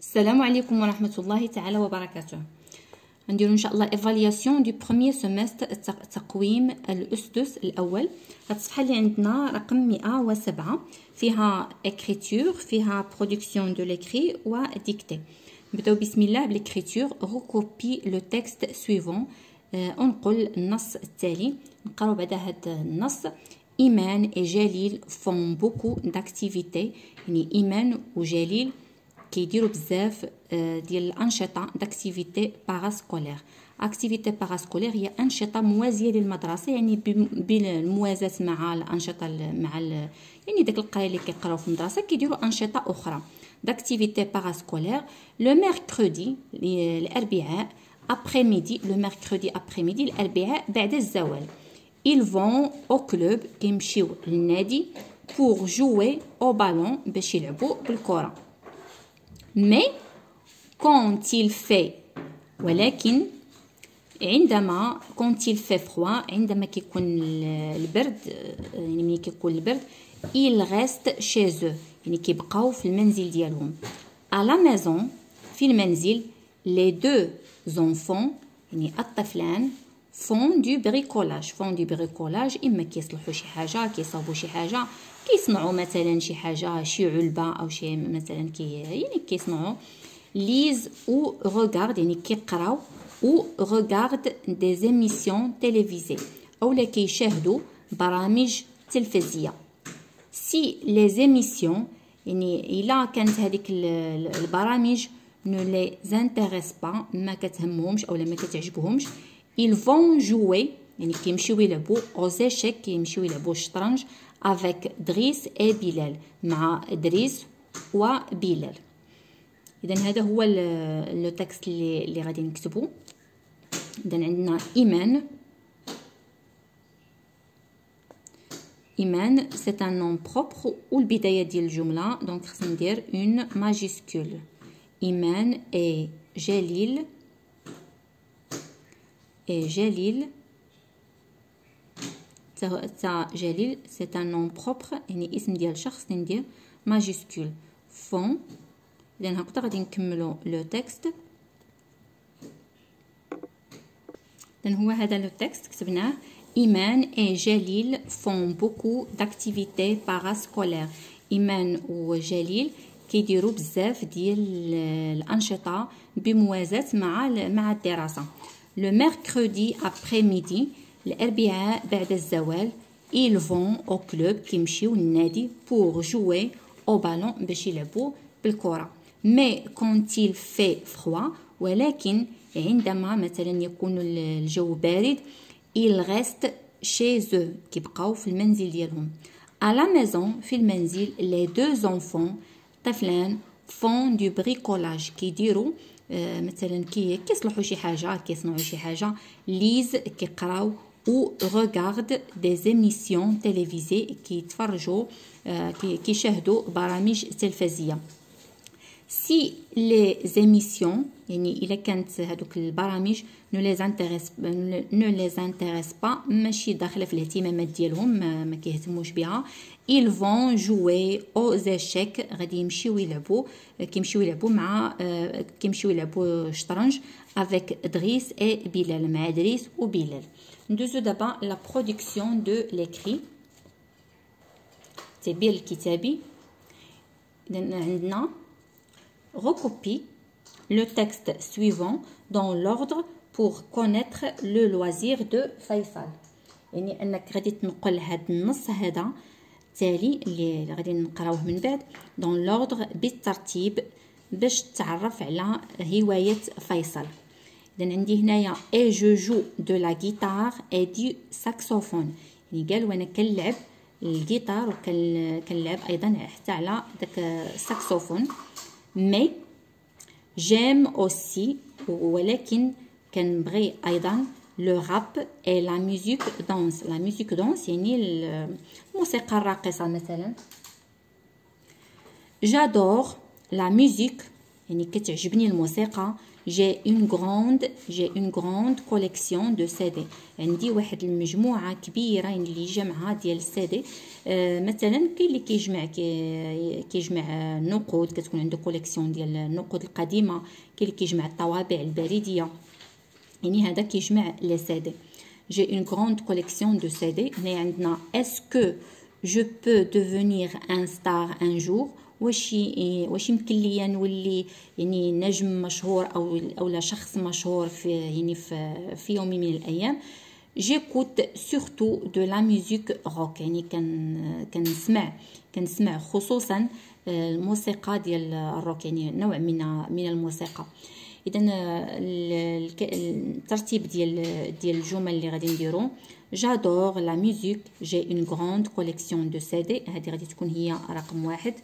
السلام عليكم ورحمة الله تعالى وبركاته. نديرو ان شاء الله ايفالياسيون دو بروميير سيمستر، تقويم الاسدس الاول. هاد الصفحه اللي عندنا رقم 107 فيها écriture، فيها production de l'écrit و dictée. نبداو بسم الله بالécriture. recopie le texte suivant. انقل النص التالي. نقراو بعدا هاد النص. إيمان et جليل font beaucoup d'activités. يعني إيمان وجليل كيديروا بزاف ديال الانشطه داكتيفيتي باراسكولير. اكتيفيتي باراسكولير هي انشطه موازيه للمدرسه، يعني بالموازاه مع الانشطه يعني داك القرايه اللي كيقراو في المدرسه كيديروا انشطه اخرى. داكتيفيتي باراسكولير لو ميركودي الاربعاء ابري ميدي، لو ميركودي ابري ميدي الاربعاء بعد الزوال. ils vont au club كيمشيو للنادي pour jouer au ballon باش يلعبوا بالكره. mais quand il fait ولكن عندما quand il fait froid عندما كيكون البرد، يعني ملي كيكون البرد il reste chez eux يعني كيبقاو في المنزل ديالهم. à la maison في المنزل les deux enfants يعني الطفلان font du bricolage اما كيصلحوا شي حاجه، كيصاوبوا شي حاجه، كيصنعوا مثلا شي حاجه، شي علبه او شي مثلا يعني كيصنعوا. ليز او regarde يعني كيقراو، او regarde des émissions télévisées اولا كيشاهدوا برامج تلفزيه. si les émissions يعني الا كانت هذيك البرامج ne les intéresse pas ما كتهمهمش اولا ما كتعجبهمش، ils vont jouer يعني كيمشيو يلعبوا aux échecs، كيمشيو يلعبوا الشطرنج avec دريس et بلال، مع دريس وبلال. اذا هذا هو لو تكست اللي غادي نكتبو. اذا عندنا ايمان سي ان نون بروبر، والبدايه ديال الجمله دونك خصني ندير اون ماجيسكول. ايمان اي جليل جليل جليل سي ان نون بروبر يعني اسم ديال شخص ندير ماجيسكول. فون اذا هكذا غادي نكملو لو تكست. اذا هو هذا لو تكست كتبناه. إيمان et جليل font beaucoup d'activités parascolaires. إيمان وجليل كيديروا بزاف ديال الأنشطة بموازاة مع الدراسة. لو ميركودي ابري ميدي الأربعاء بعد الزوال ils vont au club كيمشيو للنادي pour jouer au ballon باش يلعبوا بالكرة. mais quand il fait froid ولكن عندما مثلا يكون الجو بارد il reste chez eux كيبقاو في المنزل ديالهم. à la maison في المنزل les deux enfants طفلان font du bricolage كيديروا مثلا كيصلحوا شي حاجه، كيصنعوا شي حاجه. ليز كيقراو او regarde des émissions télévisées كيتفرجوا كيشاهدوا برامج تلفزيه. si les émissions يعني الا كانت هذوك البرامج ne les intéresse pas ماشي داخله في الاهتمامات ديالهم، ما كيهتموش بها. ils vont jouer aux échecs غادي يمشيو يلعبوا كيمشيو يلعبوا شطرنج avec دريس et بلال، مع دريس وبلال. ندوزو دابا لا برودكسيون دو l'écrit، التعبير الكتابي. اذا عندنا recopie le texte suivant dans l'ordre pour connaître le loisir de فيصل. يعني انك غادي تنقل هذا النص هذا التالي اللي غادي نقراوه من بعد dans l'ordre بالترتيب باش تعرف على هواية فيصل. اذا عندي هنايا et je joue de la guitare et du saxophone، يعني قال وانا كنلعب الجيتار وكنلعب ايضا حتى على داك الساكسوفون. mais j'aime aussi ولكن كنبغي ايضا لو راب اي لا ميوزيك دانس. لا ميوزيك دانس يعني الموسيقى الراقصه مثلا. جادور لا ميوزيك يعني كتعجبني الموسيقى. j'ai une grande collection de CD. عندي واحد المجموعه كبيره يعني اللي جمعها ديال السي دي. مثلا كاين اللي كيجمع نقود، كتكون عنده كوليكسيون ديال النقود القديمه. كاين اللي كيجمع الطوابع البريديه، يعني هذا كيجمع لي سي دي. j'ai une grande collection de CD. هنا عندنا est-ce que je peux devenir un star un jour. واش يمكن ليا نولي يعني نجم مشهور او لا شخص مشهور في يعني في يوم من الايام. j'écoute surtout de la musique rock. يعني كنسمع خصوصا الموسيقى ديال الروك، يعني نوع من الموسيقى. اذا الترتيب ديال الجمل اللي غادي نديرو: j'adore la musique, j'ai une grande collection de CD. هذه غادي تكون هي رقم 1.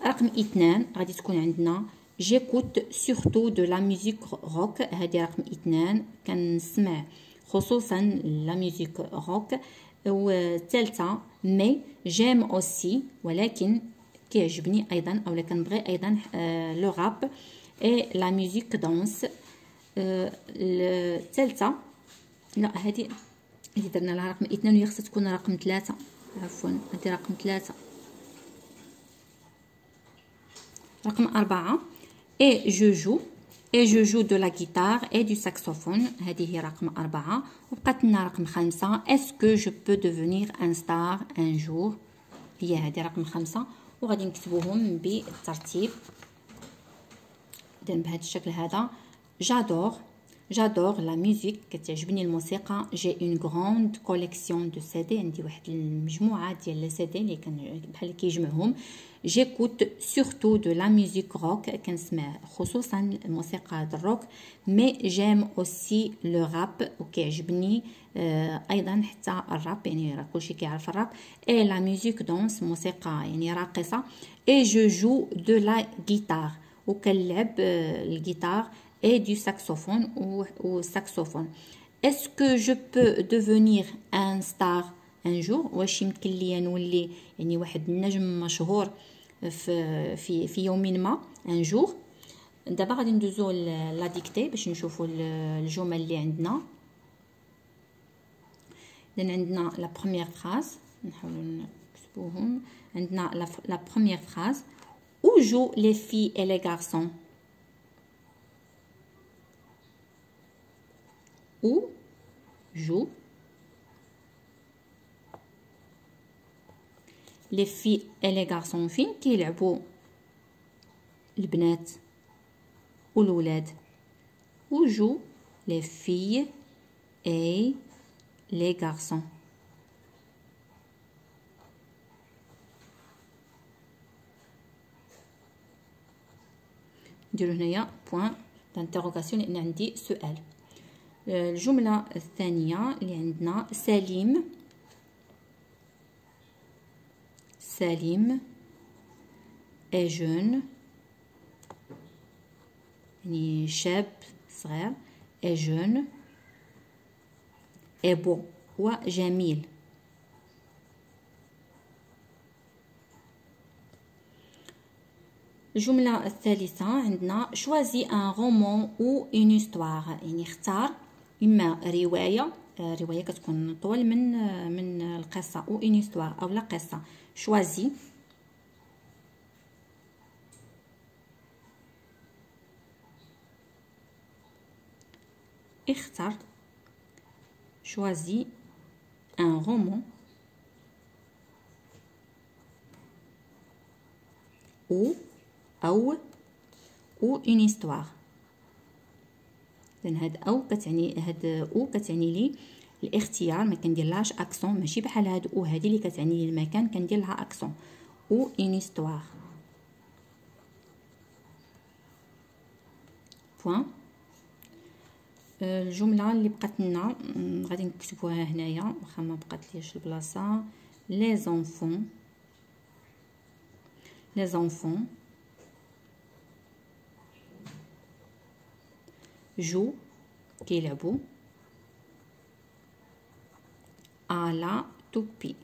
رقم 2 غادي تكون عندنا j'écoute surtout de la musique rock. هذه رقم 2، كنسمع خصوصا لا ميوزيك روك. والثالثه مي j'aime aussi، ولكن كيعجبني ايضا اولا كنبغي ايضا لو راب اي لا ميوزيك دانس. الثالثه لا، هذه درنا لها رقم 2 وهي خصها تكون رقم 3. عفوا هذه رقم 3. رقم 4 et je joue de la guitare et du saxophone. هذه هي رقم 4. وبقات لنا رقم 5 est-ce que je peux devenir un star un jour. هي هذه رقم 5. وغادي نكتبوهم بالترتيب إذن بهذا الشكل هذا: j'adore la musique، كتعجبني الموسيقى. j'ai une grande collection de CD، عندي واحد المجموعه ديال لي سي دي اللي بحال كيجمعهم. j'écoute surtout de la musique rock، كنسمع خصوصا الموسيقى الروك. mais j'aime aussi le rap، وكيعجبني ايضا حتى الراب، يعني راه كلشي كيعرف الراب. et la musique danse، موسيقى يعني راقصه. et je joue de la guitare، وكنلعب الجيتار et du saxophone ou saxophone. est-ce que je peux devenir un star un jour. واش يمكن ليا نولي يعني واحد النجم مشهور في يوم ما un jour. دابا غادي ندوزو لا ديكتي باش نشوفوا الجمل اللي عندنا. اذا عندنا لا بروميير فراز، نحاولوا نكتبوهم. عندنا لا بروميير فراز: où jouent les filles et les garçons. où jouent les filles et les garçons. فين كيلعبوا البنات والولاد. où jouent les filles et les garçons. نديرو هنايا بوين دانتيروغاسيون لان عندي سؤال. الجمله الثانيه اللي عندنا سليم est jeune، يعني شاب صغير. est jeune est beau، هو جميل. الجملة الثالثة عندنا choisis un roman ou une histoire، يعني اختار إما رواية كتكون طول من القصة ou une histoire أو لا قصة. choisis اختر. choisis un roman ou une histoire. إذن هاد أو كتعني لي الاختيار، ما كنديرلهاش اكسون، ماشي بحال هاد او هادي اللي كتعني لي المكان كندير لها اكسون. او une histoire. بوين. الجمله اللي بقات لنا غادي نكتبوها هنايا واخا ما بقات ليش البلاصه. les enfants jouent كيلعبوا à la toupie.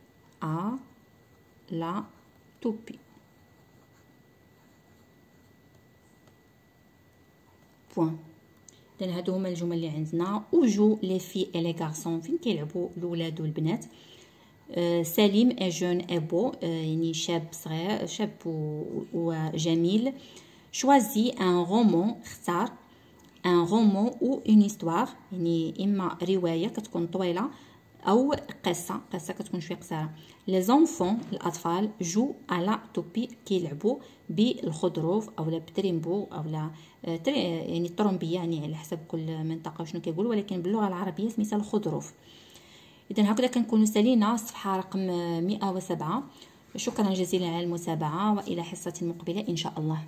بوين. اذا هادو هما الجمل اللي عندنا. وجو لي في اي لي غارسون، فين كيلعبوا الاولاد والبنات. سليم اي جون اي بو، يعني شاب صغير، شاب وجميل. شوازي ان رومون، اختار ان رومون او اون هيستوار، يعني اما روايه كتكون طويله او قصه كتكون شويه قصيره. لي زونفون، الاطفال، جو على توبي، كيلعبوا بالخضروف اولا بتريمبو اولا يعني الطرومبيه، يعني على حسب كل منطقه شنو كيقول، ولكن باللغه العربيه سميتها الخضروف. اذا هكذا كنكونوا سالينا الصفحه رقم 107. شكرا جزيلا على المتابعه، والى حصه مقبله ان شاء الله.